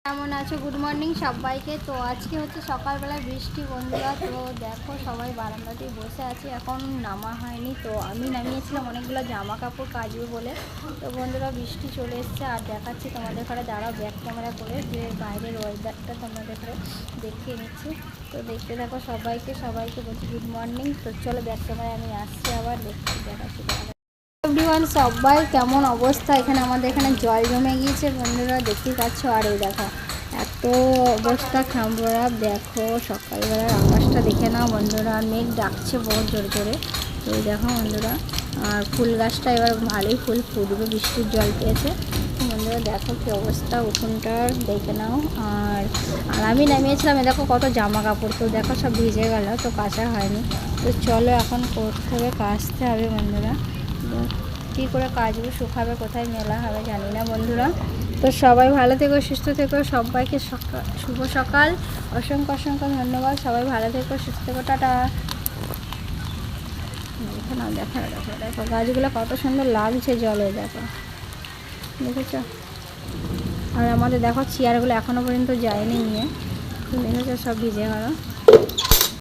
কেমন আছো? Good morning সবাইকে। তো আজকে হচ্ছে সকালবেলা বৃষ্টি বন্ধুরা। তো দেখো সবাই বারান্দাতেই বসে আছে, এখন নামা হয়নি। তো আমি নামিয়েছিলাম অনেকগুলো জামা কাপড় কাচবো বলে। তো বন্ধুরা বৃষ্টি চলে এসছে, আর দেখাচ্ছি তোমাদের ঘরে, দাঁড়াও ব্যাক ক্যামেরা করে যে বাইরের ওয়েদারটা তোমাদের ঘরে দেখিয়ে নিচ্ছি। তো দেখতে থাকো, সবাইকে বলছি গুড মর্নিং। তো চলো ব্যাক ক্যামেরায় আমি আসছি, আবার দেখাচ্ছি। এভরিওয়ান, সবাই কেমন অবস্থা? এখানে আমাদের এখানে জল জমে গিয়েছে বন্ধুরা, দেখতেই পাচ্ছ। আর এই দেখো এত অবস্থা খারাপ। দেখো সকালবেলার আকাশটা দেখে নাও বন্ধুরা, মেঘ ডাকছে বহুত জোরে জোরে। তো এই দেখো বন্ধুরা, আর ফুল গাছটা এবার ভালোই ফুল ফুটবে, বৃষ্টির জল পেয়েছে বন্ধুরা। দেখো কী অবস্থা উঠোনটার, দেখে নাও। আর আমি নামিয়েছিলাম, দেখো কত জামা কাপড়, তো দেখো সব ভিজে গেল, তো কাচা হয়নি। তো চলো এখন করতে হবে, কাচতে হবে বন্ধুরা। কী করে কাচবো, শুকাবে কোথায়, মেলা হবে জানি না বন্ধুরা। তো সবাই ভালো থেকো, সুস্থ থেকো, সবাইকে শুভ সকাল, অসংখ্য ধন্যবাদ। সবাই ভালো থেকো, সুস্থ থেকো, টাটা। দেখো না, দেখো দেখো দেখো গাছগুলো কত সুন্দর লাগছে জলে, দেখো দেখেছ। আর আমাদের দেখো চেয়ারগুলো এখনও পর্যন্ত যায়নি নিয়ে, দেখেছো সব ভিজে গেল।